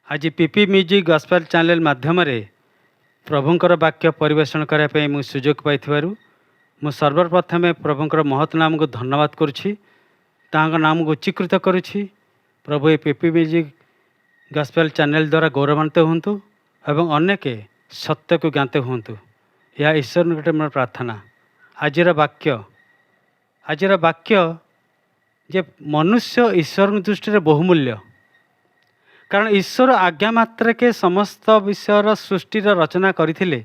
आज PP music gospel channel माध्यम प्रभुंकर वाक्य परिवेषण करने मु सुजोग पाई मु सर्वप्रथमे प्रभुंकर महत नाम को धन्यवाद करुछि नाम को उच्चीकृत करुछि। प्रभु ये पीपी म्यूजिक गॉस्पेल चैनल द्वारा गौरवान्वित हुंतु एवं अनेक सत्य को ज्ञाते हुंतु। यह ईश्वर निकट मोर प्रार्थना। आजिर वाक्य जे मनुष्य ईश्वर दृष्टि बहुमूल्य, कारण ईश्वर आज्ञा मात्र के समस्त विषयर सृष्टिर रचना करथिले।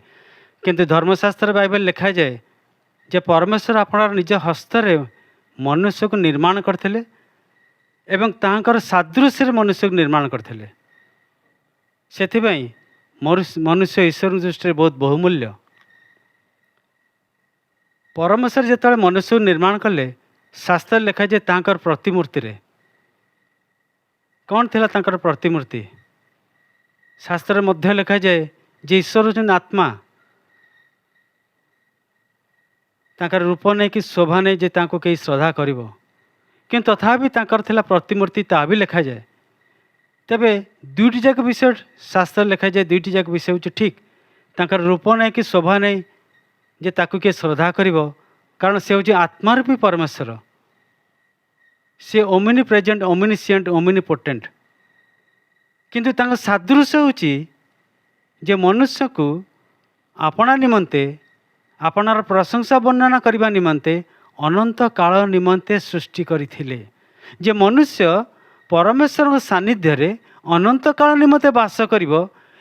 किंतु धर्मशास्त्र बाइबल लिखा जाए जे परमेश्वर आपणार निज हस्तरे मनुष्य को निर्माण करथिले एवं तांकर सादृश्य मनुष्य को निर्माण करथिले। सेथिबाई मनुष्य ईश्वर दृष्टि बहुत बहुमूल्य। परमेश्वर जेतले मनुष्य को निर्माण कले, शास्त्र लिखा जाए तांकर प्रतिमूर्ति रे कौन थिला तांकर प्रतिमूर्ति। शास्त्र मध्य लिखा जाए जे ईश्वर होचन आत्मा, तांकर रूप नहीं कि शोभा नहीं जे तांको कई श्रद्धा करिवो, किंतु तथापि तांकर थिला प्रतिमूर्ति ता भी लिखा जाए। तेबे दुईटी जाक विषय शास्त्र लिखा जाए, दुईटी जाक विषय होचे ठीक। तांकर रूप नहीं कि शोभा नहीं जे ताको के श्रद्धा करिवो, कारण से होचे आत्मा रूपी परमेश्वर। से ओमिनी प्रेजेंट, ओमिनिशिएंट, ओमिनिपोटेंट। किंतु तांका सादृश्य होची जे मनुष्य को आपना निमंते, आपनार प्रशंसा वर्णना करबा निमंते अनंत काल निमंते सृष्टि करिथिले। जे मनुष्य परमेश्वर सानिध्य रे अनंत काल निमंते वास करिवो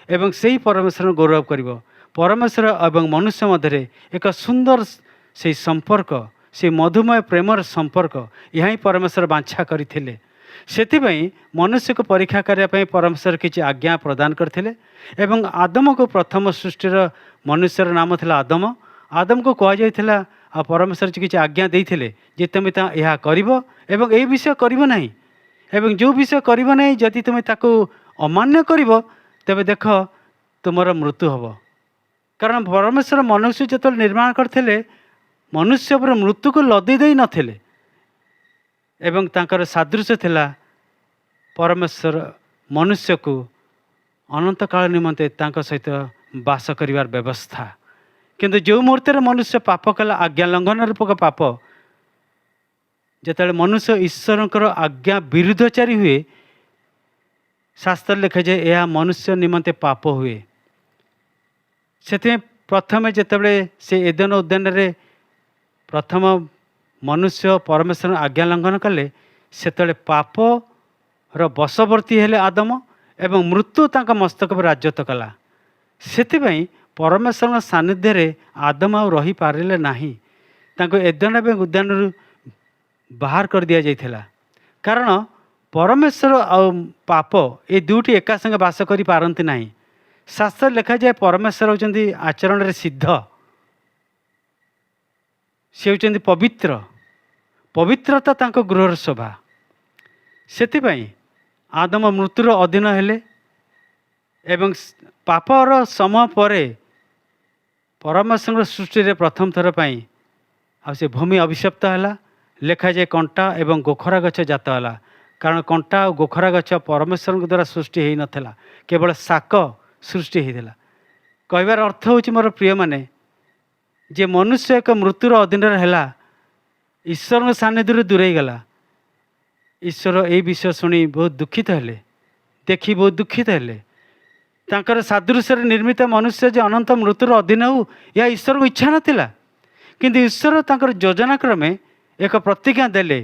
एवं सेही परमेश्वर गौरव करिवो। परमेश्वर एवं मनुष्य मध्य एक सुंदर से संपर्क, से मधुमय प्रेमर संपर्क यहाँ परमेश्वर बांछा करथिले। सेथिबाई मनुष्य को परीक्षा करने परमेश्वर किसी आज्ञा प्रदान करथिले एवं आदम को प्रथम सृष्टिर मनुष्यर नाम थिला आदम। आदम को कह जाइथिला आ परमेश्वर किसी आज्ञा देइथिले जे तुमे ता यह करिवो एवं ए विषय करिवो नाही, एवं जो विषय करिवो नाही जदि तुमे ताको अमान्य करिवो तेबे देख तुमर मृत्यु हबो। कारण परमेश्वर मनुष्य जेतल निर्माण करथिले मनुष्य पर मृत्यु को लदी दे नथिले एवं तांकर सादृश्य थिला परमेश्वर मनुष्य को अनंत काल निमंते तांका सहित वास करिवार व्यवस्था। किंतु जो मुहूर्त मनुष्य पाप कला, आज्ञा लंघन रूपक पाप, जेतेबेले मनुष्य ईश्वरंकर आज्ञा विरुद्धचारी हुए, शास्त्र लिखे जे यह मनुष्य निमंते पाप हुए। से प्रथमे जेतेबेले से एदेन उद्यान रे प्रथम मनुष्य परमेश्वर आज्ञा लंघन कले, सेतले पाप रो बशवर्ती हेले आदम एवं मृत्यु तांका मस्तक पर राज्यत कला। सेथिबाई परमेश्वर सानिध्य रे आदम आ रही पारिले नाही, तांको एदेन एवं उद्यान बाहर कर दिया जाइथिला। कारण परमेश्वर और पाप ए दुटी एका संगे वास करि पारंती नाही। शास्त्र लिखा जाए परमेश्वर होचंदी आचरण रे सिद्ध, से होचंदी पवित्र, पवित्रता तांको गृहर शोभा। सेथिबाई आदम मृत्युर अधीन हेले एवं पापर समय परे परमेश्वर सृष्टि रे प्रथम थर पाई आ से भूमि अभिशप्त हला। लिखा जाए कंटा एवं गोखरा गछ जात हला, कारण कंटा और गोखरा गछ परमेश्वर द्वारा सृष्टि हेई नथिला, केवल शाक सृष्टि हेइथिला। कहबार अर्थ होची मोर प्रिय माने जे मनुष्य एक मृत्युर अधीन है, ईश्वर सानिध्य दूरे गला। ईश्वर ए विषय शुणी बहुत दुखित हेले, देखी बहुत दुखित हेले। तांकर सादृश्य निर्मित मनुष्य जे अनंत मृत्युर अधीन हो, यह ईश्वर को इच्छा नथिला। किंतु ईश्वर तांकर योजना क्रमे एक प्रतिज्ञा देले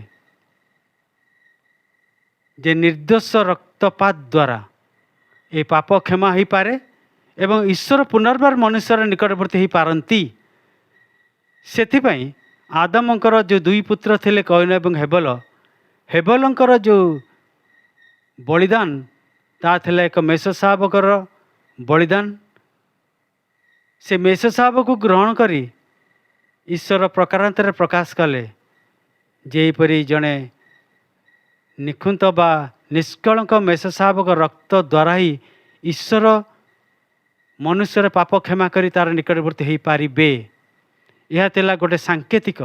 जे निर्दोष रक्तपात द्वारा ए पाप क्षमा हो पारे एवं ईश्वर पुनर्बार मनुष्यर निकटवर्ती हो पारंती। सेथिबाई आदमंकर जो दुई पुत्र थिले कयन एवं हेबल, हेबलंकर जो बलिदान ता थिला एक मेषशावकर बलिदान। से मेषशावक को ग्रहण करी ईश्वर प्रकारांतर प्रकाश कले जेपरी जड़े निखुंत बा निष्कलंक मेषशावक रक्त द्वारा ही ईश्वर मनुष्यर पाप क्षमा करी तार निकटवर्ती हो पारिबे। यह थिला गोटे सांकेतिक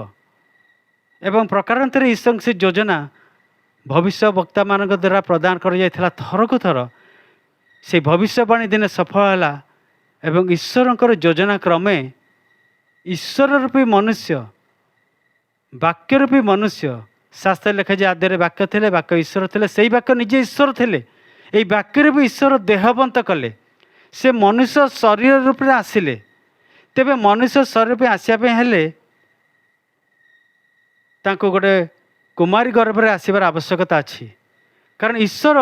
एवं प्रकारांतर ईश्वर से योजना भविष्य वक्ता मान द्वारा प्रदान कर थर को थर से भविष्यवाणी दिने सफल है एवं ईश्वरंकर योजना क्रमे ईश्वर रूपी मनुष्य वाक्य रूपी मनुष्य शास्त्र लिखा जाए आद्य वाक्य थे वाक्य ईश्वर थे से वाक्य निजे ईश्वर थे यही वाक्य भी ईश्वर देहबंत कले से मनुष्य शरीर रूप में आसिले तेबे मनुष्य शरीर रूप आसवाई हेले गोटे कुमारी गर्भ में आसबार आवश्यकता अच्छी कारण ईश्वर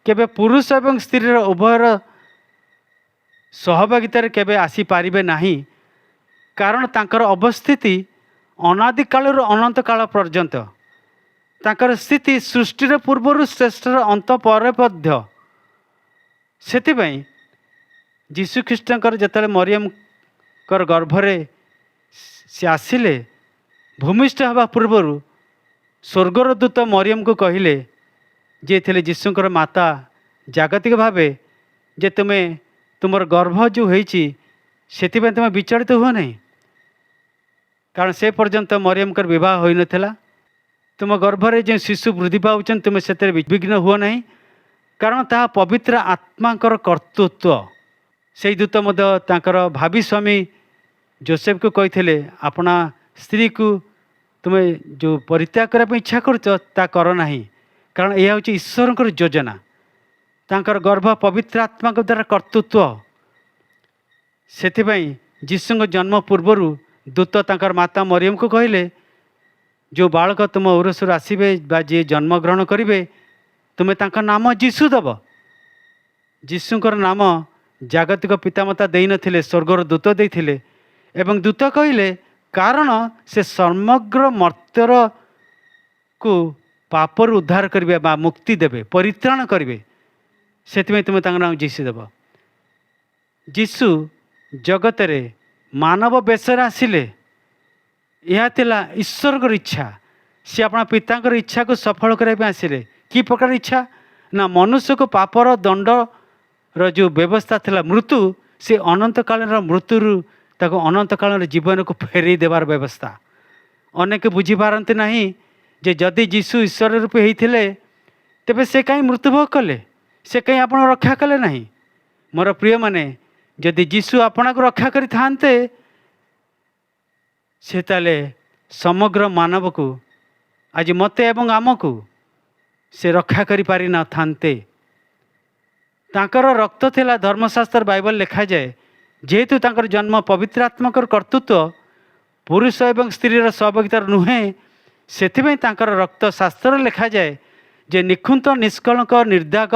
केबे पुरुष एवं स्त्री उभयर सहभागितार केबे आसी पारिबे नाही कारण तांकर अवस्थिति अनादि काल अनंत काल पर्यंत तांकर स्थिति सृष्टिर पूर्वर श्रेष्ठर अंत पर मध्य सेतिबाई जीशु ख्रीष्टकर जेतले मरियम कर गर्भरे से आसिले भूमिष्ठ हवा पूर्वर स्वर्गर दूत मरियम को कहले जे थे जीशुकर माता जागतिक भावे जे तुम्हें तुमर गर्भ जो होती से तुम विचलित हुआ नहीं कारण से पर्यंत मरियमकर विवाह हो नाला तुम गर्भरे जो शिशु वृद्धि पाँच तुम्हें से विघ्न हुआ नहीं कारण ता पवित्र आत्माकर कर्तृत्व से दूत मध्य भावी स्वामी जोसेफ को कही अपना स्त्री को तुम्हें जो परित्याग करने इच्छा कर ना कारण यह हूँ ईश्वर योजना तांकर गर्भ पवित्र आत्मा द्वारा कर्तृत्व से जीशु जन्म पूर्वर दूत तांकर माता मरियम को कहले जो बालक तुम औरसर आसबे जी जन्म ग्रहण करेंगे तुम्हें तांकर नाम जीशु दब जीशुकर नाम जागतिक पितामाता दे नथिले स्वर्गर दूत देइथिले एवं दूत कहले कारण से समग्र मर्त्यर को पापर उद्धार करेंगे बा मुक्ति देवे परित्राण करेंगे से तुम्हें नाम जीशु देव जीशु जगत रे मानव बेसर आसिले यह थिला ईश्वर इच्छा सी अपना पिता इच्छा को सफल करने आसिले कि प्रकार इच्छा ना मनुष्य को पापर दंड जो व्यवस्था थिला मृत्यु से अनंत काल मृत्यु ताको अनंत काल जीवन को फेरई देवार व्यवस्था अनेक बुझीपारती नहीं जे जदि जीशु ईश्वर रूपे होते तेबे से कहीं मृत्युभोग कले से कहीं आप रक्षा कले नहीं मोर प्रिय माने जदि जीशु आपना को रक्षा करी थांते से ताले समग्र मानव को आज मते एवं आमको से रक्षा करी पारि न थांते तांकर रक्त थिला धर्मशास्त्र बाइबल लिखा जाए जेहेतु तांकर जन्म पवित्र आत्माकर कर्तृत्व पुरुष एवं स्त्री सहभागितार नुहे सेथिबे तांकर रक्त शास्त्र लिखा जाए जे निखुंत निष्कलंक निर्दाग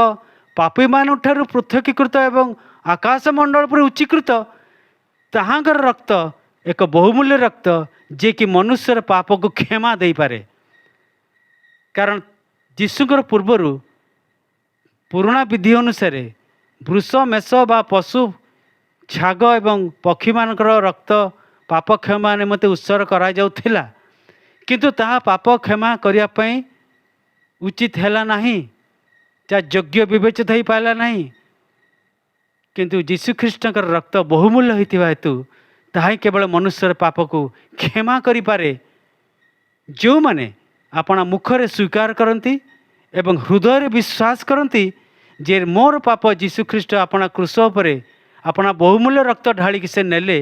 पापी मान ठारू पृथकीकृत एवं आकाश मंडल पर उच्चीकृत ताहांकर रक्त एक बहुमूल्य रक्त जे कि मनुष्यर पाप को क्षमा दे पारे कारण जीशुकर पूर्वर पुराणा विधि अनुसार वृष मेष बा पशु छाग एवं पक्षी मानकर रक्त पाप क्षमा निमंते उत्सर्ग करा जाउथिला किंतु ताहा पाप क्षमा करने उचित है नहीं जा योग्य विवेचित हो पाला नहीं किंतु जीशु ख्रीष्टकर रक्त बहुमूल्य होता हेतु ताही केवल मनुष्यर पाप को क्षमा करें जो माने अपना मुखरे स्वीकार करती एवं हृदय विश्वास करती जे मोर पाप जीशु ख्रीष्ट अपना क्रूस उपरे अपना बहुमूल्य रक्त ढालिक से नेले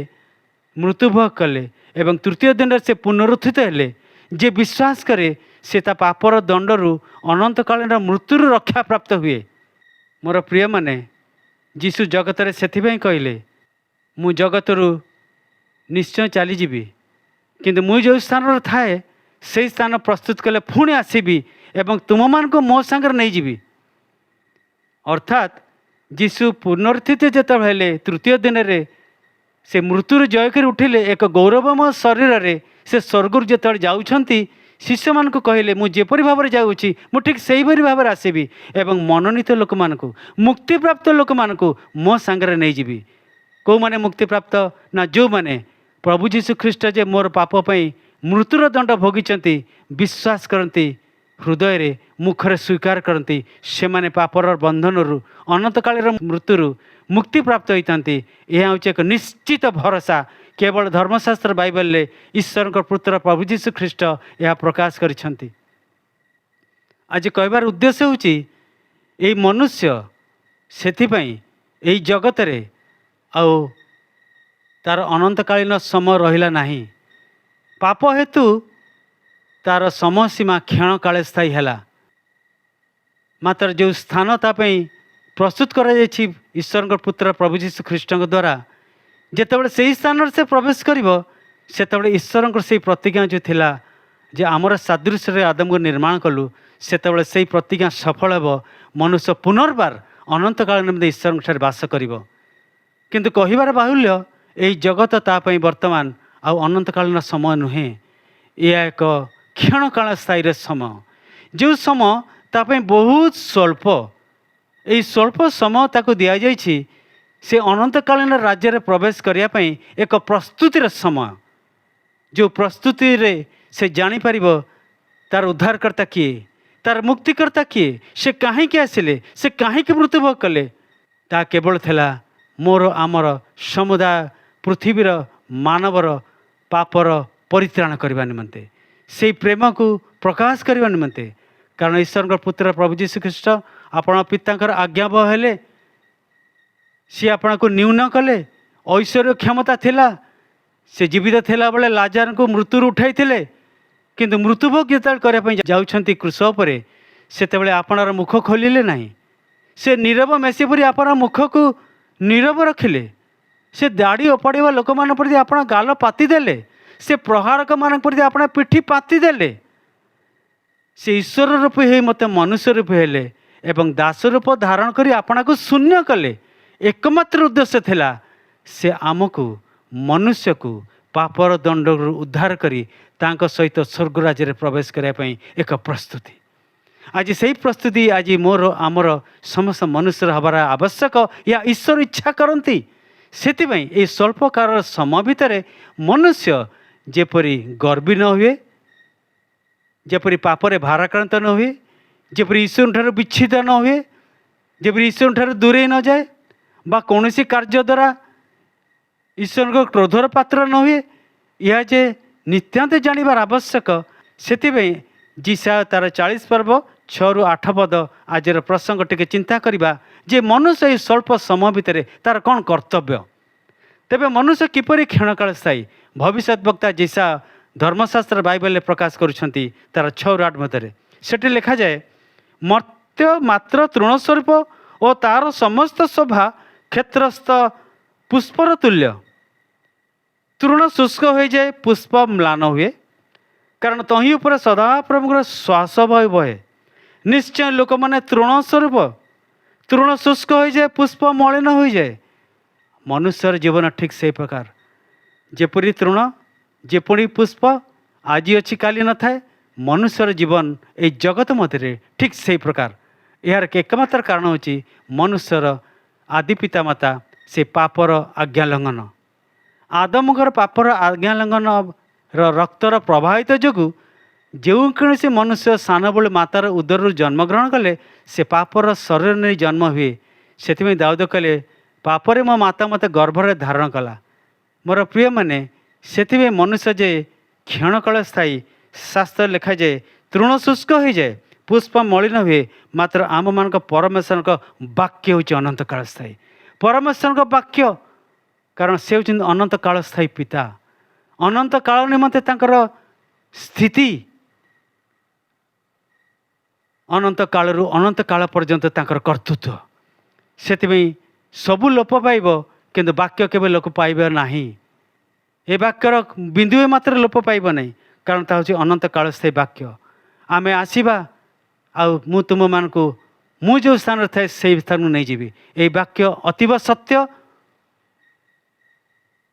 मृत्युभोग कले एवं तृतीय दिन से पुनरुत्थित हेले जे विश्वास करे से ता पापर दंडरू अनंत कालीन मृत्युर रक्षा प्राप्त हुए मोर प्रिय माने जीशु जगत रे सेथिबे कहले मु जगतरू निश्चय चलीजी किंतु मुझे जो स्थान थाए से स्थान प्रस्तुत कले पुणी आसबि एवं तुम मान को मो सांगर नहीं जीवी अर्थात जीशु पुनरुत्थित जेत हेले तृतीय दिन रे से मृत्यु जय कर उठिले एक गौरवमय शरीर रे से स्वर्ग जो जाऊँच शिष्य मान कहले मुझेपरी भाव में जाऊँगी मुझे ठीक से भाव में आसबि एवं मनोनीत लोक मान मुक्ति प्राप्त लोक मान मो सांगे नहीं जीवी कौ माने मुक्ति प्राप्त ना जो माने प्रभु जीशु ख्रीष्ट जे मोर पाप पई मृत्युर दंड भोगी विश्वास करती हृदय रे मुखरे स्वीकार करती से माने पापर बंधन अनंत काल मृत्यु मुक्ति प्राप्त होती यह हूँ एक निश्चित भरोसा केवल धर्मशास्त्र बाइबल ले ईश्वर पुत्र प्रभु जीशु ख्रीष्ट यह प्रकाश करिसेंती। आज कहबार उद्देश्य होची मनुष्य ସେଥିପାଇଁ ଏହି ଜଗତରେ ଆଉ ତାର ଅନନ୍ତକାଳୀନ ସମୟ ରହିଲା ନାହିଁ। ପାପ ହେତୁ ତାର ସମୟସୀମା କ୍ଷଣକାଳେ ସ୍ଥାୟୀ ହେଲା। ମାତ୍ର ଯେଉଁ ସ୍ଥାନ ତା ପାଇଁ ପ୍ରସ୍ତୁତ କରାଯାଇଛି ଈଶ୍ୱରଙ୍କ ପୁତ୍ର ପ୍ରଭୁ ଯୀଶୁ ଖ୍ରୀଷ୍ଟଙ୍କ ଦ୍ୱାରା, ଯେତେବେଳେ ସେହି ସ୍ଥାନରେ ସେ ପ୍ରବେଶ କରିବ, ସେତେବେଳେ ଈଶ୍ୱରଙ୍କର ସେହି ପ୍ରତିଜ୍ଞା ଯେଉଁ ଥିଲା ଯେ ଆମର ସାଦୃଶ୍ୟରେ ଆଦମକୁ ନିର୍ମାଣ କଲୁ, ସେତେବେଳେ ସେହି ପ୍ରତିଜ୍ଞା ସଫଳ ହେବ। ମନୁଷ୍ୟ ପୁନର୍ବାର ଅନନ୍ତକାଳ ନିମନ୍ତେ ଈଶ୍ୱରଙ୍କଠାରେ ବାସ କରିବ। କିନ୍ତୁ କହିବାର ବାହୁଲ୍ୟ, ଏହି ଜଗତ ତା ପାଇଁ ବର୍ତ୍ତମାନ ଆଉ ଅନନ୍ତକାଳୀନ ସମୟ ନୁହେଁ। ଏହା ଏକ କ୍ଷଣକାଳ ସ୍ଥାୟୀର ସମୟ, ଯେଉଁ ସମୟ ତା ପାଇଁ ବହୁତ ସ୍ୱଳ୍ପ। ଏହି ସ୍ୱଳ୍ପ ସମୟ ତାକୁ ଦିଆଯାଇଛି ସେ ଅନନ୍ତକାଳୀନ ରାଜ୍ୟରେ ପ୍ରବେଶ କରିବା ପାଇଁ ଏକ ପ୍ରସ୍ତୁତିର ସମୟ। ଯେଉଁ ପ୍ରସ୍ତୁତିରେ ସେ ଜାଣିପାରିବ ତାର ଉଦ୍ଧାରକର୍ତ୍ତା କିଏ, ତାର ମୁକ୍ତିକର୍ତ୍ତା କିଏ, ସେ କାହିଁକି ଆସିଲେ, ସେ କାହିଁକି ମୃତ୍ୟୁଭୋଗ କଲେ। ତାହା କେବଳ ଥିଲା ମୋର ଆମର ସମୁଦାୟ ପୃଥିବୀର ମାନବର ପାପର ପରିତ୍ରାଣ କରିବା ନିମନ୍ତେ, ସେହି ପ୍ରେମକୁ ପ୍ରକାଶ କରିବା ନିମନ୍ତେ। କାରଣ ଈଶ୍ୱରଙ୍କ ପୁତ୍ର ପ୍ରଭୁ ଯୀଶୁ ଖ୍ରୀଷ୍ଟ ଆପଣ ପିତାଙ୍କର ଆଜ୍ଞାବହ ହେଲେ, ସିଏ ଆପଣଙ୍କୁ ନ୍ୟୁନ କଲେ। ଐଶ୍ୱର୍ଯ୍ୟ କ୍ଷମତା ଥିଲା, ସେ ଜୀବିତ ଥିଲାବେଳେ ଲାଜାରଙ୍କୁ ମୃତ୍ୟୁରୁ ଉଠାଇଥିଲେ। କିନ୍ତୁ ମୃତ୍ୟୁଭୋଗ ଯେତେବେଳେ କରିବା ପାଇଁ ଯାଉଛନ୍ତି କୃଷ ଉପରେ, ସେତେବେଳେ ଆପଣର ମୁଖ ଖୋଲିଲେ ନାହିଁ। ସେ ନୀରବ ମେସି ପରି ଆପଣଙ୍କ ମୁଖକୁ ନୀରବ ରଖିଲେ। ସେ ଦାଢ଼ି ଓପାଡ଼ିବା ଲୋକମାନଙ୍କ ପ୍ରତି ଆପଣ ଗାଲ ପାତି ଦେଲେ। ସେ ପ୍ରହାରକମାନଙ୍କ ପ୍ରତି ଆପଣ ପିଠି ପାତି ଦେଲେ। ସେ ଈଶ୍ୱର ରୂପ ହୋଇ ମୋତେ ମନୁଷ୍ୟ ରୂପ ହେଲେ ଏବଂ ଦାସ ରୂପ ଧାରଣ କରି ଆପଣଙ୍କୁ ଶୂନ୍ୟ କଲେ। ଏକମାତ୍ର ଉଦ୍ଦେଶ୍ୟ ଥିଲା ସେ ଆମକୁ ମନୁଷ୍ୟକୁ ପାପର ଦଣ୍ଡରୁ ଉଦ୍ଧାର କରି ତାଙ୍କ ସହିତ ସ୍ୱର୍ଗ ରାଜ୍ୟରେ ପ୍ରବେଶ କରିବା ପାଇଁ ଏକ ପ୍ରସ୍ତୁତି। ଆଜି ସେହି ପ୍ରସ୍ତୁତି ଆଜି ମୋର ଆମର ସମସ୍ତ ମନୁଷ୍ୟର ହେବାର ଆବଶ୍ୟକ। ଏହା ଈଶ୍ୱର ଇଚ୍ଛା କରନ୍ତି। ସେଥିପାଇଁ ଏହି ସ୍ୱଳ୍ପକାଳର ସମୟ ଭିତରେ ମନୁଷ୍ୟ ଯେପରି ଗର୍ବୀ ନ ହୁଏ, ଯେପରି ପାପରେ ଭାରାକ୍ରାନ୍ତ ନ ହୁଏ, ଯେପରି ଈଶ୍ୱରଠାରୁ ବିଚ୍ଛିନ୍ନ ନ ହୁଏ, ଯେପରି ଈଶ୍ୱରଠାରୁ ଦୂରେଇ ନଯାଏ ବା କୌଣସି କାର୍ଯ୍ୟ ଦ୍ୱାରା ଈଶ୍ୱରଙ୍କ କ୍ରୋଧର ପାତ୍ର ନ ହୁଏ, ଏହା ଯେ ନିତ୍ୟାନ୍ତ ଜାଣିବାର ଆବଶ୍ୟକ। ସେଥିପାଇଁ ଯିଶାୟ ତାର 40 ପର୍ବ 6-8 ପଦ ଆଜିର ପ୍ରସଙ୍ଗ ଟିକେ ଚିନ୍ତା କରିବା ଯେ ମନୁଷ୍ୟ ଏହି ସ୍ୱଳ୍ପ ସମୟ ଭିତରେ ତାର କ'ଣ କର୍ତ୍ତବ୍ୟ। ତେବେ ମନୁଷ୍ୟ କିପରି କ୍ଷଣକାଳ ସ୍ଥାୟୀ, ଭବିଷ୍ୟତ ବକ୍ତା ଯିଶାୟ ଧର୍ମଶାସ୍ତ୍ର ବାଇବେଲରେ ପ୍ରକାଶ କରୁଛନ୍ତି ତାର 6-8 ମଧ୍ୟରେ। ସେଠି ଲେଖାଯାଏ, ମର୍ତ୍ତ୍ୟ ମାତ୍ର ତୃଣ ସ୍ୱରୂପ ଓ ତାର ସମସ୍ତ ଶୋଭା କ୍ଷେତ୍ରସ୍ଥ ପୁଷ୍ପର ତୁଲ୍ୟ। ତୃଣ ଶୁଷ୍କ ହୋଇଯାଏ, ପୁଷ୍ପ ମ୍ଳାନ ହୁଏ, କାରଣ ତହିଁ ଉପରେ ସଦାପ୍ରଭୁଙ୍କର ଶ୍ୱାସ ବାୟୁ ବହେ। ନିଶ୍ଚୟ ଲୋକମାନେ ତୃଣ ସ୍ୱରୂପ, ତୃଣ ଶୁଷ୍କ ହୋଇଯାଏ, ପୁଷ୍ପ ମଳିନ ହୋଇଯାଏ। ମନୁଷ୍ୟର ଜୀବନ ଠିକ୍ ସେହି ପ୍ରକାର। ଯେପରି ତୃଣ, ଯେପରି ପୁଷ୍ପ ଆଜି ଅଛି କାଲି ନଥାଏ, ମନୁଷ୍ୟର ଜୀବନ ଏହି ଜଗତ ମଧ୍ୟରେ ଠିକ୍ ସେହି ପ୍ରକାର। ଏହାର ଏକମାତ୍ର କାରଣ ହେଉଛି ମନୁଷ୍ୟର ଆଦି ପିତାମାତା ସେ ପାପର ଆଜ୍ଞା ଲଙ୍ଘନ। ଆଦମଙ୍କର ପାପର ଆଜ୍ଞା ଲଙ୍ଘନର ରକ୍ତର ପ୍ରବାହିତ ଯୋଗୁଁ ଯେଉଁ କୌଣସି ମନୁଷ୍ୟ ସାନବେଳୁ ମାତାର ଉଦରରୁ ଜନ୍ମଗ୍ରହଣ କଲେ ସେ ପାପର ଶରୀର ନେଇ ଜନ୍ମ ହୁଏ। ସେଥିପାଇଁ ଦାଉଦ କହିଲେ, ପାପରେ ମୋ ମାତା ମୋତେ ଗର୍ଭରେ ଧାରଣ କଲା। ମୋର ପ୍ରିୟମାନେ, ସେଥିପାଇଁ ମନୁଷ୍ୟ ଯେ କ୍ଷଣକାଳ ସ୍ଥାୟୀ, ଶାସ୍ତ୍ର ଲେଖାଯାଏ ତୃଣ ଶୁଷ୍କ ହୋଇଯାଏ, ପୁଷ୍ପ ମଳିନ ହୁଏ, ମାତ୍ର ଆମମାନଙ୍କ ପରମେଶ୍ୱରଙ୍କ ବାକ୍ୟ ହେଉଛି ଅନନ୍ତକାଳ ସ୍ଥାୟୀ। ପରମେଶ୍ୱରଙ୍କ ବାକ୍ୟ, କାରଣ ସେ ହେଉଛନ୍ତି ଅନନ୍ତକାଳ ସ୍ଥାୟୀ ପିତା। ଅନନ୍ତ କାଳ ନିମନ୍ତେ ତାଙ୍କର ସ୍ଥିତି ଅନନ୍ତ କାଳରୁ ଅନନ୍ତ କାଳ ପର୍ଯ୍ୟନ୍ତ ତାଙ୍କର କର୍ତ୍ତୃତ୍ୱ। ସେଥିପାଇଁ ସବୁ ଲୋପ ପାଇବ, କିନ୍ତୁ ବାକ୍ୟ କେବେ ଲୋପ ପାଇବ ନାହିଁ। ଏ ବାକ୍ୟର ବିନ୍ଦୁଏ ମାତ୍ର ଲୋପ ପାଇବ ନାହିଁ, କାରଣ ତାହା ହେଉଛି ଅନନ୍ତ କାଳ ସ୍ଥାୟୀ ବାକ୍ୟ। ଆମେ ଆସିବା ଆଉ ମୁଁ ତୁମମାନଙ୍କୁ ମୁଁ ଯେଉଁ ସ୍ଥାନରେ ଥାଏ ସେହି ସ୍ଥାନକୁ ନେଇଯିବି। ଏହି ବାକ୍ୟ ଅତୀବ ସତ୍ୟ,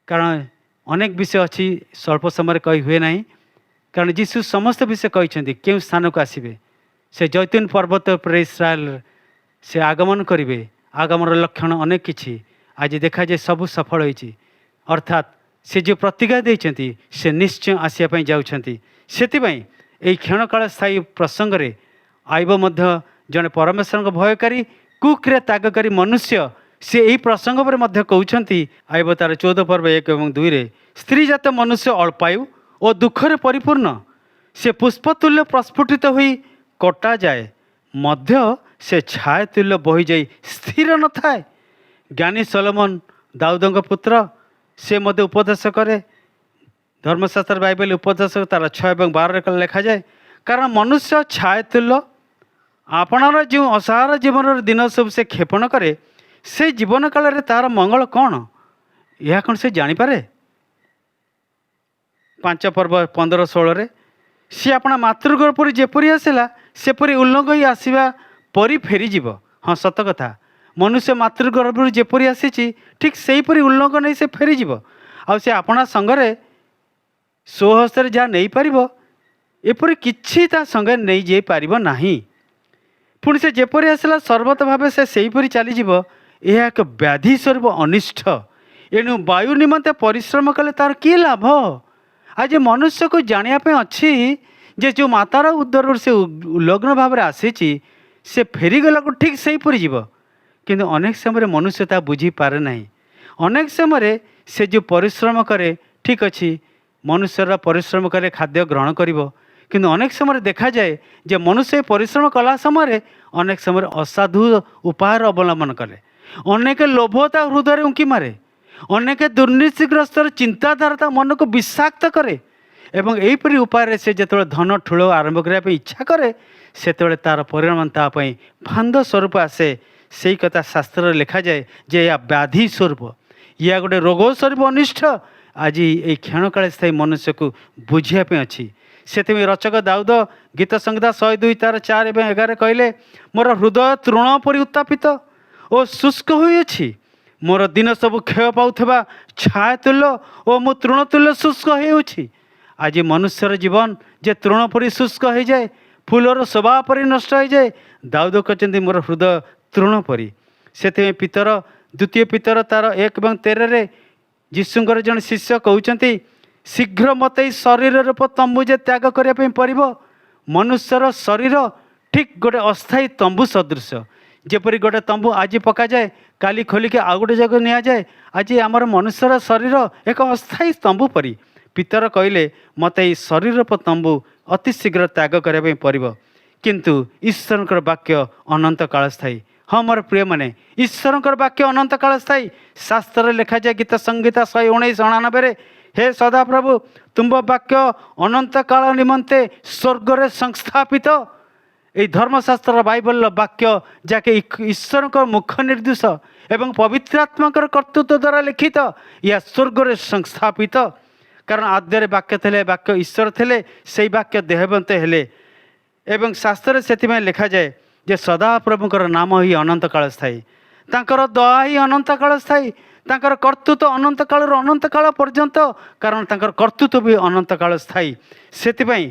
କାରଣ ଅନେକ ବିଷୟ ଅଛି ସ୍ୱଳ୍ପ ସମୟରେ କହି ହୁଏ ନାହିଁ। କାରଣ ଯୀଶୁ ସମସ୍ତ ବିଷୟ କହିଛନ୍ତି କେଉଁ ସ୍ଥାନକୁ ଆସିବେ। ସେ ଜୈତୁନ ପର୍ବତ ଉପରେ ଇସ୍ରାଏଲ ସେ ଆଗମନ କରିବେ। ଆଗମନର ଲକ୍ଷଣ ଅନେକ କିଛି ଆଜି ଦେଖାଯାଏ, ସବୁ ସଫଳ ହୋଇଛି। ଅର୍ଥାତ୍ ସେ ଯେଉଁ ପ୍ରତିଜ୍ଞା ଦେଇଛନ୍ତି ସେ ନିଶ୍ଚୟ ଆସିବା ପାଇଁ ଯାଉଛନ୍ତି। ସେଥିପାଇଁ ଏହି କ୍ଷଣକାଳ ସ୍ଥାୟୀ ପ୍ରସଙ୍ଗରେ ଆଇବ ମଧ୍ୟ ଜଣେ ପରମେଶ୍ୱରଙ୍କ ଭୟକାରୀ କୁକ୍ରିୟା ତ୍ୟାଗକାରୀ ମନୁଷ୍ୟ। ସେ ଏହି ପ୍ରସଙ୍ଗ ଉପରେ ମଧ୍ୟ କହୁଛନ୍ତି, ଆଇବ ତାର 14 ପର୍ବ 1 ଏବଂ 2ରେ, ସ୍ତ୍ରୀ ଜାତ ମନୁଷ୍ୟ ଅଳ୍ପାୟୁ ଓ ଦୁଃଖରେ ପରିପୂର୍ଣ୍ଣ, ସେ ପୁଷ୍ପତୁଲ୍ୟ ପ୍ରସ୍ଫୁଟିତ ହୋଇ କଟାଯାଏ, ମଧ୍ୟ ସେ ଛାୟା ତୁଲ୍ୟ ବହି ଯାଇ ସ୍ଥିର ନଥାଏ। ଜ୍ଞାନୀ ସଲୋମନ ଦାଉଦଙ୍କ ପୁତ୍ର, ସେ ମଧ୍ୟ ଉପଦେଶ କରେ। ଧର୍ମଶାସ୍ତ୍ର ବାଇବେଲ ଉପଦେଶ ତାର 6 ଏବଂ 12 ଲେଖାଯାଏ, କାରଣ ମନୁଷ୍ୟ ଛାୟା ତୁଲ୍ୟ, ଆପଣାର ଯେଉଁ ଅସାର ଜୀବନର ଦିନ ସବୁ ସେ କ୍ଷେପଣ କରେ, ସେ ଜୀବନ କାଳରେ ତାହାର ମଙ୍ଗଳ କ'ଣ ଏହା କ'ଣ ସେ ଜାଣିପାରେ? 5 ପର୍ବ 15-16 ସିଏ ଆପଣା ମାତୃଗର୍ଭରୁ ଯେପରି ଆସିଲା ସେପରି ଉଲ୍ଲଙ୍ଘ ହୋଇ ଆସିବା ପରି ଫେରିଯିବ। ହଁ, ସତ କଥା, ମନୁଷ୍ୟ ମାତୃଗର୍ଭରୁ ଯେପରି ଆସିଛି ଠିକ୍ ସେହିପରି ଉଲ୍ଲଙ୍ଘ ନେଇ ସେ ଫେରିଯିବ। ଆଉ ସେ ଆପଣା ସଙ୍ଗରେ ସ୍ୱହସ୍ତରେ ଯାହା ନେଇପାରିବ ଏପରି କିଛି ତା ସଙ୍ଗେ ନେଇଯାଇପାରିବ ନାହିଁ। ପୁଣି ସେ ଯେପରି ଆସିଲା ସର୍ବତ ଭାବେ ସେ ସେହିପରି ଚାଲିଯିବ। ଏହା ଏକ ବ୍ୟାଧି ସ୍ୱରୂପ ଅନିଷ୍ଟ। ଏଣୁ ବାୟୁ ନିମନ୍ତେ ପରିଶ୍ରମ କଲେ ତାର କି ଲାଭ? ଆଜି ମନୁଷ୍ୟକୁ ଜାଣିବା ପାଇଁ ଅଛି ଯେ ଯେଉଁ ମାତାର ଉଦରରୁ ସେ ଉଲ୍ଲଗ୍ନ ଭାବରେ ଆସିଛି ସେ ଫେରିଗଲାକୁ ଠିକ୍ ସେହିପରି ଯିବ। କିନ୍ତୁ ଅନେକ ସମୟରେ ମନୁଷ୍ୟ ତାହା ବୁଝିପାରେ ନାହିଁ। ଅନେକ ସମୟରେ ସେ ଯେଉଁ ପରିଶ୍ରମ କରେ, ଠିକ୍ ଅଛି, ମନୁଷ୍ୟର ପରିଶ୍ରମ କଲେ ଖାଦ୍ୟ ଗ୍ରହଣ କରିବ, କିନ୍ତୁ ଅନେକ ସମୟରେ ଦେଖାଯାଏ ଯେ ମନୁଷ୍ୟ ପରିଶ୍ରମ କଲା ସମୟରେ ଅନେକ ସମୟରେ ଅସାଧୁ ଉପାୟର ଅବଲମ୍ବନ କଲେ। ଅନେକ ଲୋଭ ତା ହୃଦୟରେ ଉଙ୍କି ମାରେ। ଅନେକ ଦୁର୍ନୀତିଗ୍ରସ୍ତର ଚିନ୍ତାଧାରା ତା ମନକୁ ବିଷାକ୍ତ କରେ। ଏବଂ ଏହିପରି ଉପାୟରେ ସେ ଯେତେବେଳେ ଧନ ଠୁଳ ଆରମ୍ଭ କରିବା ପାଇଁ ଇଚ୍ଛା କରେ, ସେତେବେଳେ ତା'ର ପରିଣାମ ତା ପାଇଁ ଫାନ୍ଦ ସ୍ୱରୂପ ଆସେ। ସେଇ କଥା ଶାସ୍ତ୍ରରେ ଲେଖାଯାଏ ଯେ ଏହା ବ୍ୟାଧି ସ୍ୱରୂପ, ଏହା ଗୋଟେ ରୋଗ ସ୍ୱରୂପ ଅନିଷ୍ଟ। ଆଜି ଏଇ କ୍ଷଣକାଳେ ସ୍ଥାୟୀ ମନୁଷ୍ୟକୁ ବୁଝିବା ପାଇଁ ଅଛି। ସେଥିପାଇଁ ରଚକ ଦାଉଦ ଗୀତ ସଂହିତା 102 ତାର 4 ଏବଂ 11 କହିଲେ, ମୋର ହୃଦୟ ତୃଣ ପରି ଉତ୍ତାପିତ ଓ ଶୁଷ୍କ ହୋଇଅଛି। ମୋର ଦିନ ସବୁ କ୍ଷୟ ପାଉଥିବା ଛାୟା ତୁଲ୍ୟ ଓ ମୁଁ ତୃଣ ତୁଲ୍ୟ ଶୁଷ୍କ ହେଉଛି। ଆଜି ମନୁଷ୍ୟର ଜୀବନ ଯେ ତୃଣ ପରି ଶୁଷ୍କ ହୋଇଯାଏ, ଫୁଲର ଶୋଭା ପରି ନଷ୍ଟ ହୋଇଯାଏ। ଦାଉଦ କହିଛନ୍ତି ମୋର ହୃଦୟ ତୃଣ ପରି। ସେଥିପାଇଁ ପିତର, ଦ୍ୱିତୀୟ ପିତର ତାର 1 ଏବଂ 13 ଯୀଶୁଙ୍କର ଜଣେ ଶିଷ୍ୟ କହୁଛନ୍ତି, ଶୀଘ୍ର ମୋତେ ଏଇ ଶରୀର ରୂପ ତମ୍ବୁ ଯେ ତ୍ୟାଗ କରିବା ପାଇଁ ପଡ଼ିବ। ମନୁଷ୍ୟର ଶରୀର ଠିକ୍ ଗୋଟେ ଅସ୍ଥାୟୀ ତମ୍ବୁ ସଦୃଶ। ଯେପରି ଗୋଟେ ତମ୍ବୁ ଆଜି ପକାଯାଏ, କାଲି ଖୋଲିକି ଆଉ ଗୋଟେ ଜାଗାକୁ ନିଆଯାଏ, ଆଜି ଆମର ମନୁଷ୍ୟର ଶରୀର ଏକ ଅସ୍ଥାୟୀ ତମ୍ବୁ ପରି। ପିତର କହିଲେ, ମୋତେ ଏଇ ଶରୀର ରୂପ ତମ୍ବୁ ଅତି ଶୀଘ୍ର ତ୍ୟାଗ କରିବା ପାଇଁ ପଡ଼ିବ, କିନ୍ତୁ ଈଶ୍ୱରଙ୍କର ବାକ୍ୟ ଅନନ୍ତ କାଳ ସ୍ଥାୟୀ। ହଁ ମୋର ପ୍ରିୟମାନେ, ଈଶ୍ୱରଙ୍କର ବାକ୍ୟ ଅନନ୍ତ କାଳ ସ୍ଥାୟୀ। ଶାସ୍ତ୍ରରେ ଲେଖାଯାଏ ଗୀତ ସଂହିତା 119-99, ହେ ସଦାପ୍ରଭୁ, ତୁମ୍ଭ ବାକ୍ୟ ଅନନ୍ତ କାଳ ନିମନ୍ତେ ସ୍ୱର୍ଗରେ ସଂସ୍ଥାପିତ। এই ধর্মশাস্ত্রর বাইবেলর বাক্য যাকে ঈশ্বরଙ୍କର মুখ ନିର୍ଦ୍ଦେଶ ଏବଂ ପବିତ୍ର ଆତ୍ମାଙ୍କର କର୍ତ୍ତୃତ୍ୱ ଦ୍ୱାରା ଲିଖିତ, ଏହା ସ୍ୱର୍ଗରେ ସଂସ୍ଥାପିତ। କାରଣ ଆଦ୍ୟରେ ବାକ୍ୟ ଥିଲେ, ବାକ୍ୟ ଈଶ୍ୱର ଥିଲେ, ସେଇ ବାକ୍ୟ ଦେହବନ୍ତ ହେଲେ। ଏବଂ ଶାସ୍ତ୍ରରେ ସେଥିପାଇଁ ଲେଖାଯାଏ ଯେ ସଦାପ୍ରଭୁଙ୍କର ନାମ ହିଁ ଅନନ୍ତ କାଳ ସ୍ଥାୟୀ, ତାଙ୍କର ଦୟା ହିଁ ଅନନ୍ତ କାଳ ସ୍ଥାୟୀ, ତାଙ୍କର କର୍ତ୍ତୃତ୍ୱ ଅନନ୍ତ କାଳରୁ ଅନନ୍ତ କାଳ ପର୍ଯ୍ୟନ୍ତ, କାରଣ ତାଙ୍କର କର୍ତ୍ତୃତ୍ୱ ବି ଅନନ୍ତ କାଳ ସ୍ଥାୟୀ। ସେଥିପାଇଁ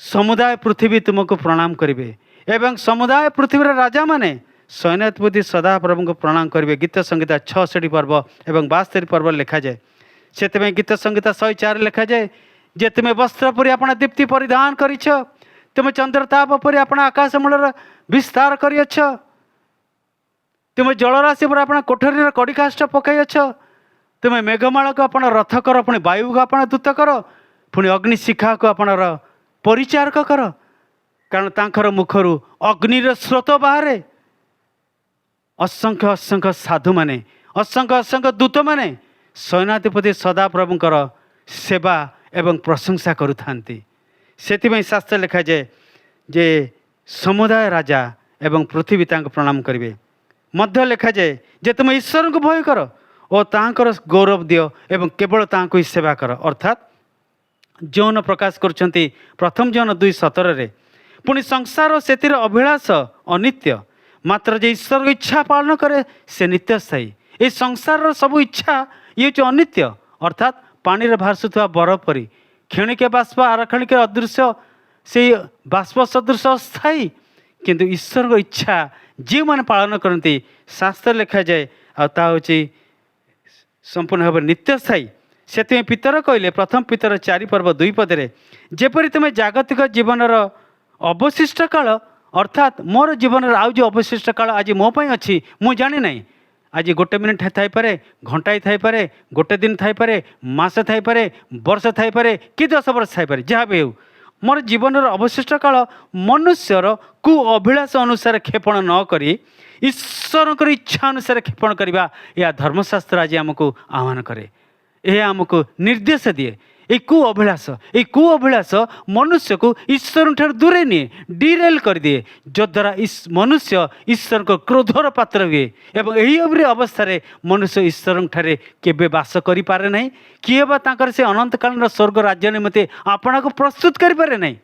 ସମୁଦାୟ ପୃଥିବୀ ତୁମକୁ ପ୍ରଣାମ କରିବେ ଏବଂ ସମୁଦାୟ ପୃଥିବୀର ରାଜାମାନେ ସୈନ୍ୟାଧିପତି ସଦାପ୍ରଭୁଙ୍କୁ ପ୍ରଣାମ କରିବେ। ଗୀତ ସଂହିତା 66 ପର୍ବ ଏବଂ 72 ପର୍ବ ଲେଖାଯାଏ। ସେଥିପାଇଁ ଗୀତ ସଂହିତା 104 ଲେଖାଯାଏ ଯେ ତୁମେ ବସ୍ତ୍ର ପରି ଆପଣା ଦୀପ୍ତି ପରିଧାନ କରିଛ, ତୁମେ ଚନ୍ଦ୍ରତାପ ପରି ଆପଣା ଆକାଶ ମୂଳର ବିସ୍ତାର କରିଅଛ, ତୁମେ ଜଳରାଶି ପରେ ଆପଣା କୋଠରୀର କଡ଼ିକାଷ୍ଠ ପକାଇଅଛ, ତୁମେ ମେଘମାଳକୁ ଆପଣ ରଥ କର, ପୁଣି ବାୟୁକୁ ଆପଣ ଦୂତ କର, ପୁଣି ଅଗ୍ନିଶିଖାକୁ ଆପଣର ପରିଚାରକ କର, କାରଣ ତାଙ୍କର ମୁଖରୁ ଅଗ୍ନିର ସ୍ରୋତ ବାହାରେ। ଅସଂଖ୍ୟ ଅସଂଖ୍ୟ ସାଧୁମାନେ, ଅସଂଖ୍ୟ ଅସଂଖ୍ୟ ଦୂତମାନେ ସୈନ୍ୟାଧିପତି ସଦାପ୍ରଭୁଙ୍କର ସେବା ଏବଂ ପ୍ରଶଂସା କରୁଥାନ୍ତି। ସେଥିପାଇଁ ଶାସ୍ତ୍ର ଲେଖାଯାଏ ଯେ ସମୁଦାୟ ରାଜା ଏବଂ ପୃଥିବୀ ତାଙ୍କୁ ପ୍ରଣାମ କରିବେ। ମଧ୍ୟ ଲେଖାଯାଏ ଯେ ତୁମେ ଈଶ୍ୱରଙ୍କୁ ଭୟ କର ଓ ତାହାଙ୍କର ଗୌରବ ଦିଅ ଏବଂ କେବଳ ତାହାଙ୍କୁ ହିଁ ସେବା କର। ଅର୍ଥାତ୍ ଯୌନ ପ୍ରକାଶ କରୁଛନ୍ତି ପ୍ରଥମ ଯୌନ 2:17। ପୁଣି ସଂସାର ଓ ସେଥିର ଅଭିଳାଷ ଅନିତ୍ୟ, ମାତ୍ର ଯେ ଈଶ୍ୱରଙ୍କ ଇଚ୍ଛା ପାଳନ କରେ ସେ ନିତ୍ୟସ୍ଥାୟୀ। ଏହି ସଂସାରର ସବୁ ଇଚ୍ଛା ଇଏ ହେଉଛି ଅନିତ୍ୟ, ଅର୍ଥାତ୍ ପାଣିରେ ଭାସୁଥିବା ବରଫ ପରି କ୍ଷଣିକ ବାଷ୍ପ ଆରକ୍ଷଣିକ ଅଦୃଶ୍ୟ, ସେଇ ବାଷ୍ପ ସଦୃଶ ଅସ୍ଥାୟୀ। କିନ୍ତୁ ଈଶ୍ୱରଙ୍କ ଇଚ୍ଛା ଯେଉଁମାନେ ପାଳନ କରନ୍ତି, ଶାସ୍ତ୍ର ଲେଖାଯାଏ ଆଉ ତାହା ହେଉଛି ସମ୍ପୂର୍ଣ୍ଣ ଭାବରେ ନିତ୍ୟସ୍ଥାୟୀ। ସେଥିପାଇଁ ପିତର କହିଲେ ପ୍ରଥମ ପିତର 4 ପର୍ବ 2 ପଦରେ, ଯେପରି ତୁମେ ଜାଗତିକ ଜୀବନର ଅବଶିଷ୍ଟ କାଳ, ଅର୍ଥାତ୍ ମୋର ଜୀବନର ଆଉ ଯେଉଁ ଅବଶିଷ୍ଟ କାଳ ଆଜି ମୋ ପାଇଁ ଅଛି ମୁଁ ଜାଣିନାହିଁ। ଆଜି 1 ମିନିଟ୍ ଥାଇପାରେ, ଘଣ୍ଟାଏ ଥାଇପାରେ, 1 ଦିନ ଥାଇପାରେ, ମାସ ଥାଇପାରେ, ବର୍ଷ ଥାଇପାରେ, କି 10 ବର୍ଷ ଥାଇପାରେ, ଯାହା ବି ହେଉ, मोर जीवन अवशिष्ट काल मनुष्यर कु अभिलाष अनुसार क्षेपण न करी ईश्वर इच्छा अनुसार क्षेपण करवा यह धर्मशास्त्र आज आमको आह्वान करे। यह आमको निर्देश दिए ये कु अभिलाष मनुष्य को ईश्वर ठार दूरे निए, डिरेल कर दिए, जद्वारा मनुष्य ईश्वर को क्रोधर पात्र हुए एवं यही अवस्था मनुष्य ईश्वर ठारे केबे बास करि पारे नहीं, किए बा तांकर से अनंत कालीन स्वर्ग राज्य निमते आपना को प्रस्तुत करि पारे नहीं।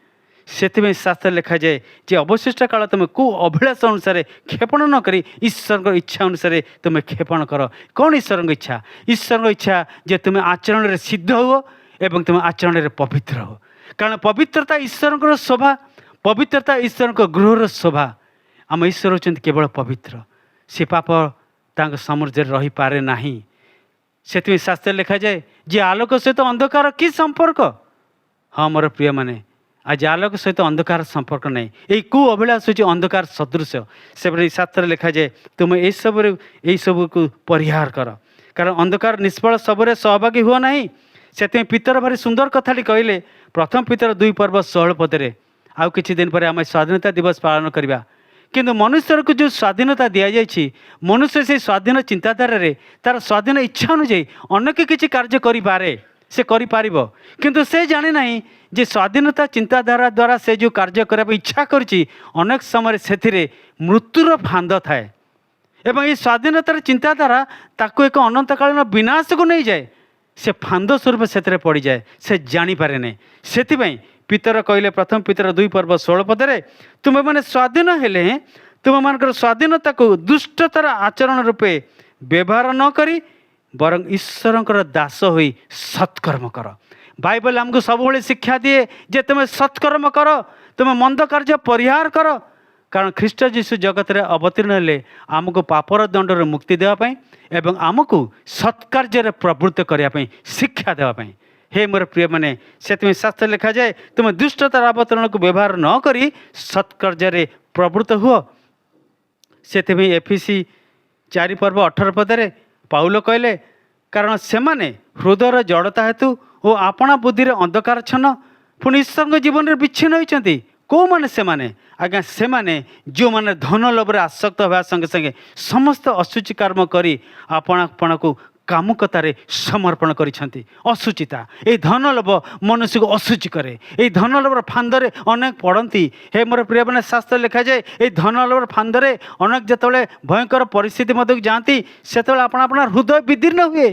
से शास्त्र लिखा जाए जे अवशिष्ट काल तुम कु अभिलाष अनुसार क्षेपण न करी ईश्वर इच्छा अनुसार तुम क्षेपण कर। कौन ईश्वर इच्छा? ईश्वर इच्छा जे तुम आचरण सिद्ध हो एवं तुम आचरण पवित्र हो, कारण पवित्रता ईश्वर शोभा, पवित्रता ईश्वर गृहर शोभा। आम ईश्वर होचंती केवल पवित्र, से पाप तांग सामर्थ्य रही पारे नाही। से शास्त्र लिखा जाए जे आलोक सहित अंधकार कि संपर्क? हाँ मोर प्रिय माने, आज आलोक सहित अंधकार संपर्क नहीं, यही कु अभिलाष हो अंधकार सदृश। से शास्त्र लिखा जाए तुम यही सब को परिहार कर, कारण अंधकार निष्फल सबरे सहभागी हुआ नहीं। से पितर भारी सुंदर कथाटी कहले प्रथम पितर 2 पर्व 16 पदरे आउ किछि दिन पर आम स्वाधीनता दिवस पालन करवा। किंतु मनुष्य को जो स्वाधीनता दि जाइए, मनुष्य से स्वाधीन चिंताधारा तार स्वाधीन इच्छा अनुଯାयी अनेक किसी कार्य करें से करि किंतु से जाने नहीं जे स्वाधीनता चिंताधारा द्वारा से जो कार्य करने इच्छा करी अनेक समय से मृत्युर फांद थाए एवं ये स्वाधीनतार चिंताधारा ताको एक अनंतकालीन विनाश को नहीं जाए, से फांद स्वरूप से पड़ जाए, से जानीपे नहीं। से पितर कहले प्रथम पितर 2 पर्व 16 पदरे तुम मैंने स्वाधीन हेले तुम मान स्वाधीनता को दुष्टतार आचरण रूपे व्यवहार न करी बरं ईश्वर दास होई सत्कर्म कर। बाइबल आमको सब शिक्षा दिए जे तुम सत्कर्म कर, तुम मंद कार्य परिहार कर, कारण ख्रीष्ट जीशु जगत रे अवतीर्ण हेले आमको पापर दंडर मुक्ति देवाई एवं आमको सत्कार्य प्रवृत्त करने शिक्षा देवाई। हे मोर प्रिय माने, से शास्त्र लिखा जाए तुम दुष्टतार अवतरण को व्यवहार न करी सत्कार्य प्रवृत्त हुआ। से एफिसी 4 पर्व 18 पदरे पाउल कहले कारण से माने हृदयर जड़ता हेतु और आपणा बुद्धि अंधकार छन्न पुणी ईश्वर जीवन में विच्छिन्न होती। कौ माने से माने? आज्ञा से माने जो माने धन लोभ आसक्त होगा संगे संगे समस्त अशुचि कर्म करी आपण को कामुकतारे समर्पण करिसेंती। अशुचिता ये धन लोभ मनुष्य को अशुचि करे, ये धन लोभर फांदरे अनेक पड़ती। हे मोर प्रिय माने शास्त्र लिखा जाए ये धन लोभर फांदरे अनेक जिते भयंकर परिस्थिति मध्य जाती से अपना हृदय विदीर्ण हुए।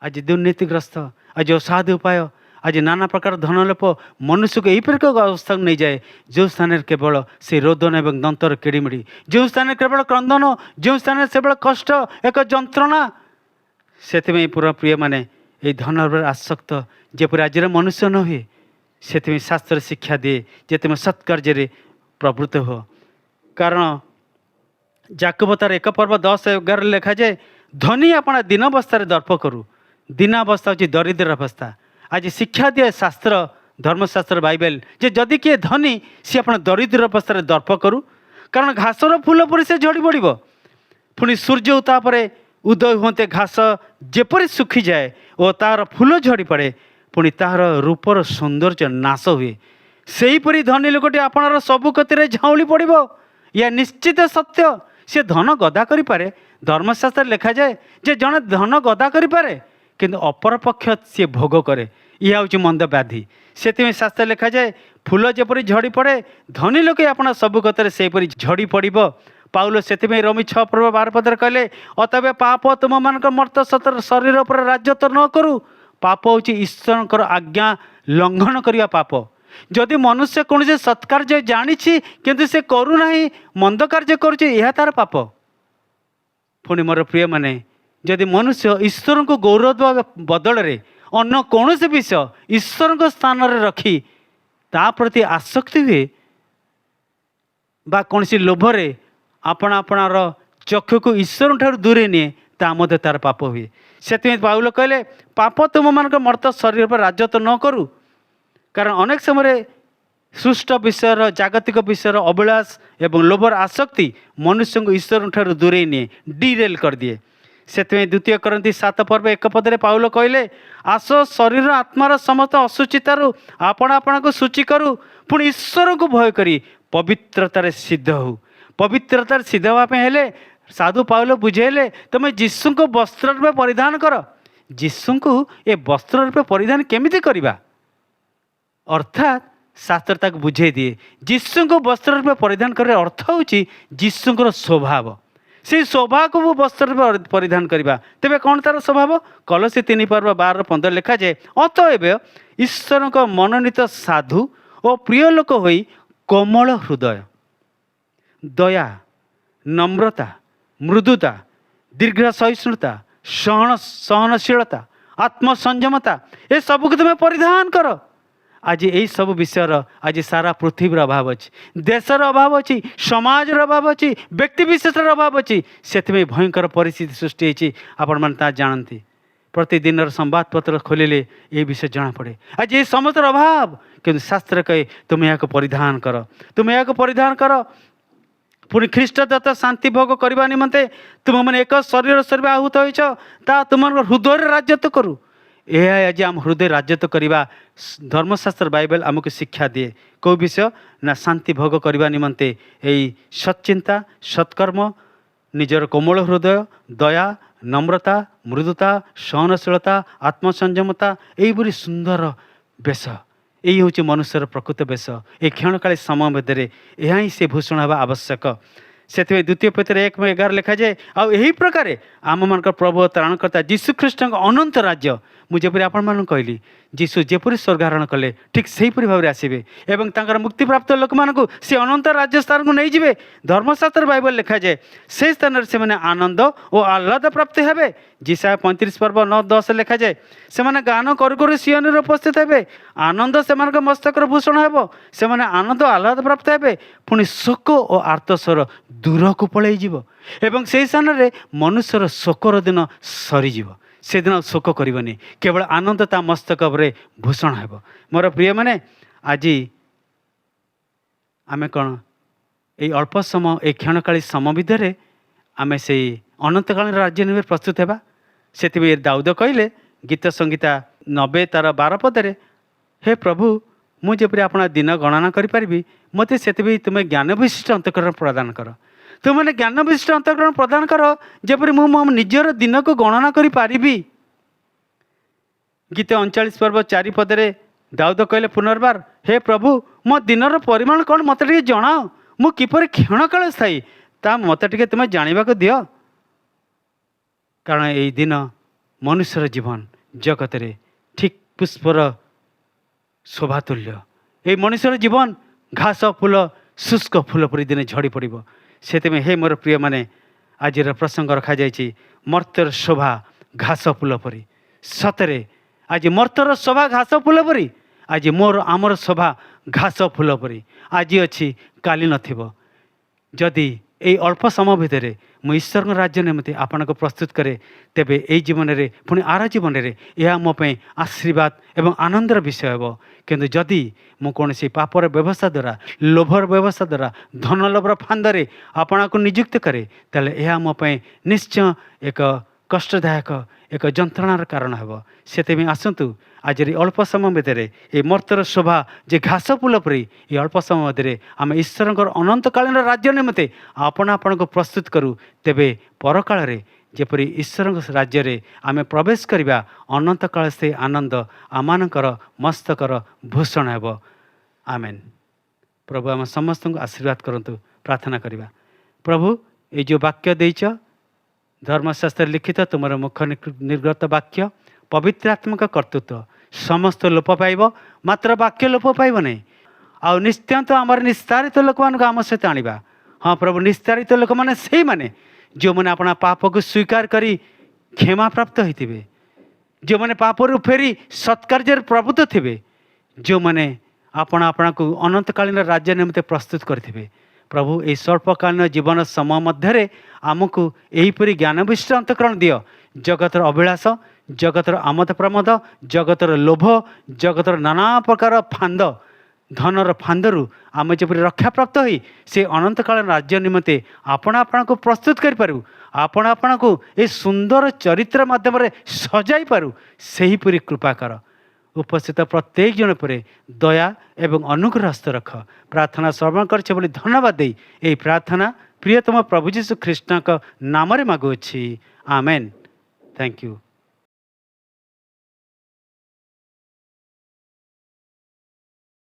आज दुर्नीतिग्रस्त, आज असाधु उपाय, आज नाना प्रकार धनलोप मनुष्य को यही प्रकार अवस्था नहीं जाए जो स्थान केवल से रोदन एवं दंतर किड़िमिड़ी, जो स्थान केवल क्रंदन, जो स्थान केवल कष्ट एक जंत्रणा। से पूरा प्रिय माने ये धन आसक्त जेपरि आज मनुष्य न हुए, से शास्त्र शिक्षा दिए जे तुम सत्कार्य प्रवृत्त हो। कारण जाकब तार 1 पर्व 10-11 लिखा जाए धनी अपना दीनावस्था दर्प करू। दीनावस्था हूँ दरिद्र अवस्था। आज शिक्षा दिए शास्त्र धर्मशास्त्र बाइबल जे जदि किए धनी सी अपना दरिद्र अवस्था दर्प करू, कारण घासर फूल पर से झड़ी पड़ पुणी सूर्य उतापर उदय होते घास जेपरी सुखी जाए और तार फूल झड़ी पड़े पुणी तार रूपर सौंदर्य नाश हुए, सेहीपरि धनी लोकटी आपणार सबु कति झाउली पड़ो। या निश्चित सत्य सी धन गदा करें। धर्मशास्त्र लिखा जाए जे जड़े धन गदा करें किंतु अपर पक्ष सी भोग करे, यह हूँ मंद व्याधि। से शास्त्र लिखा जाए फूल जेपरी झड़ी पड़े धनी लोक अपना सबु कतरे सेपरी झड़ी पड़ो। पाउल से रोमी 6 पर्व 12 पदर कहले अतबे पाप तुम मान मर्त सतर शरीर पर राज्य तो न करू। पाप हूँ ईश्वर आज्ञा लंघन करने पाप। जदि मनुष्य कौन से सत्कार्य जानी किंतु से करू नहीं मंद कार्य करुँच तार पाप। पुणी मोर प्रिय माने जदि मनुष्य ईश्वर को गौरव बदल रे अन्य कौन से विषय ईश्वर को स्थान रे रखी ता प्रति आसक्ति हुए बा कौन सी लोभरे आपना आपणार चक्षु को ईश्वर ठार दूरे निए ता मध्य तार पाप हुए। से पाउल कहले पाप तुम मान मर्त शरीर पर राज्य तो न करू। कारण अनेक समय सृष्ट विषय जागतिक विषय अभिलाष एवं लोभर आसक्ति मनुष्य को ईश्वर ठार दूरे निए डिरेल कर दिए। से द्वितीय करंती 7 पर्व 1 पदे पाउल कहले आस शरीर आत्मार समस्त अशुचितारू आपण आपण को सूची करूँ पुणी ईश्वर को भय करी पवित्रतार सिद्ध हो। पवित्रतार सिद्ध हाँपे हेले साधु पाउल बुझेले तुम जीशु को वस्त्र रूपे परिधान कर। जीशु को ये वस्त्र रूपे परिधान केमिति करवा अर्थात शास्त्र तक बुझे दिए जीशु को वस्त्र रूपे परिधान कर अर्थ हूँ जीशुଙ୍କର स्वभाव से स्वभाव को वो वस्त्र रूपे परिधान करवा। तेरे कौन तार स्वभाव कलसी 3 पर्व 12-15 लिखा जाए अतएव ईश्वर को मनोनीत साधु और प्रिय लोक होई कोमल हृदय दया नम्रता मृदुता दीर्घ सहिष्णुता सहनशीलता आत्मसंयमता ये सबको तुम्हें परिधान कर। आज यही सब विषय आज सारा पृथ्वीर अभाव अच्छी देशर अभाव अच्छी समाजर अभाव अच्छी व्यक्ति विशेषर अभाव अच्छी से भयंकर परिस्थिति सृष्टि होती आपण मैंने जानती प्रतिदिन संवाद पत्र खोलिले ये विषय जना पड़े। आज ये समस्त अभाव कि शास्त्र कहे तुम यहाँ परिधान कर तुम यहाँ परिधान कर पुणी ख्रीष्ट दत्त शांति भोग करने निमंते तुम मैंने एक शरीर शरीर आहूत हो तुम हृदय राज्यत्व करू यह आज आम हृदय राज्यत्व करवा धर्मशास्त्र बाइबल आमको शिक्षा दिए कौ विषय ना शांति भोग करने निमंते यही सच्चिंता सत्कर्म निजर कोमल हृदय दया नम्रता मृदुता सहनशीलता आत्मसंयमता यहीपरी सुंदर बेश यही हूँ मनुष्यर प्रकृत बेश ये क्षणकाली समय मध्य यह ही से भूषण हवा आवश्यक। से द्वितीय पेतर 1:11 लिखा जाए आउ यही प्रकार आम मान प्रभु त्राणकर्ता जीशु ख्रीष्ट अनंत राज्य मुझे आपण मान कहली जीशु जेपरी स्वर्गारोहण कले ठीक से भाव में आसवे एवं तांकर मुक्ति प्राप्त लोक मानू सी अनंत राज्य स्थान को नहीं जाए। धर्मशास्त्र बाइबल लिखा जाए से स्थान से मैंने आनंद और आह्लाद प्राप्त हे। जिसा 35 पर्व 9-10 लिखा जाए से मैंने गान कर सियन उपस्थित हे आनंद से मस्तक भूषण हे से आनंद आह्लाद प्राप्त हे पुणी शोक और आर्तस्वर दूर को पलैज एवं से स्थान में मनुष्यर शोकर दिन सरीज से दिन शोक करनी केवल आनंद ता मस्तक रे भूषण हे। मोर प्रिय माने आज आमे कौन ये अल्प समय ये क्षणकाली समय भितर आम से अनंतकालीन राज्य निमित्त प्रस्तुत होगा। से दाऊद कहले गीत संगीता 90 तार 12 पदे हे प्रभु मुझे आपना दिन गणना करी मत से तुम्हें ज्ञान विशिष्ट अंतकरण प्रदान कर तुमने ज्ञान विशिष्ट अंतकरण प्रदान कर जपरी मो निजर दिन को गणना करी पारिबी। गीत 39 पर्व 4 पदे दाऊद कहले पुनर्बार हे प्रभु मो दिनर परिमाण कौन मत जनाओ मु किपर क्षणकाल स्थायी ता मत तुम्हें जानवाक दियो कारण यही दिन मनुष्यर जीवन जगत रे ठीक पुष्पर शोभातुल्य ये मनुष्यर जीवन घास फूल शुष्क फूल परी दिन झड़ी पड़ो। से हे मोर प्रिय माने आज प्रसंग रखा जाइए मर्त्यर शोभा घास फूल परी सतरे आज मर्त्यर शोभा घास फूल परी आज मोर आमर शोभा घास फूल परी आज अच्छी काली नथिबो। जदि ये अल्प समय भितर मु ईश्वर राज्य निमंते आपण को प्रस्तुत करे तेबे यही जीवन में पुणी आर जीवन में यह मो आशीर्वाद एवं आनंदर विषय हे। किंतु जदि मु कौन पापर व्यवस्था द्वारा लोभर व्यवस्था द्वारा धन लोभर फांदे आपण को नियुक्त करे तेल यह मो निश्चय एक कष्टदायक एक जंत्रणार कारण हे। से आसतु आज अल्प समय भितर ये मर्त्तर शोभा जे घास फूल परी ये अल्प समय मध्य आम ईश्वर अनंतकालीन राज्य निमंते आपण आपण को प्रस्तुत करूँ तेबे परकाल रे जेपरी ईश्वर राज्य रे आमे प्रवेश करिबा अनंत काल से आनंद आमानकर मस्तकर भूषण हेब। आमेन। प्रभु आम समस्त को आशीर्वाद करंतु प्रार्थना करिबा। प्रभु ये जो वाक्य देइछ धर्मशास्त्र लिखित तुमर मुख निर्गत वाक्य पवित्र आत्मक कर्तृत्व समस्त लोप पाइब मात्र वाक्य लोप पाइब नहीं आउ निश्चय आमर निस्तारित लोक मान आम सहित आनिबा। हाँ प्रभु निस्तारित लोक मैंने से मैंने जो मैंने अपना पाप को स्वीकार करी क्षमा प्राप्त होते जो मैंने पापरू फेरी सत्कार्य प्रवृत्त थे जो मैंने अपना को अनंतकालीन राज्य निमित्ते प्रस्तुत करथिबे। प्रभु ये स्वल्पकालीन जीवन समय मध्य आमको यहीपरि ज्ञान विशिष्ट अंतकरण दियो जगतर अभिलाष जगतर आमद प्रमोद जगतर लोभ जगतर नाना प्रकार फांद ଧନର ଫାନ୍ଦରୁ ଆମେ ଯେପରି ରକ୍ଷାପ୍ରାପ୍ତ ହୋଇ ସେ ଅନନ୍ତକାଳ ରାଜ୍ୟ ନିମନ୍ତେ ଆପଣ ଆପଣଙ୍କୁ ପ୍ରସ୍ତୁତ କରିପାରୁ, ଆପଣ ଆପଣଙ୍କୁ ଏ ସୁନ୍ଦର ଚରିତ୍ର ମାଧ୍ୟମରେ ସଜାଇ ପାରୁ, ସେହିପରି କୃପା କର। ଉପସ୍ଥିତ ପ୍ରତ୍ୟେକ ଜଣ ଉପରେ ଦୟା ଏବଂ ଅନୁଗ୍ରହ ହସ୍ତ ରଖ। ପ୍ରାର୍ଥନା ଶ୍ରବଣ କରିଛ ବୋଲି ଧନ୍ୟବାଦ ଦେଇ ଏହି ପ୍ରାର୍ଥନା ପ୍ରିୟତମ ପ୍ରଭୁ ଯୀଶୁ ଖ୍ରୀଷ୍ଟଙ୍କ ନାମରେ ମାଗୁଅଛି, ଆମେନ୍। Thank you.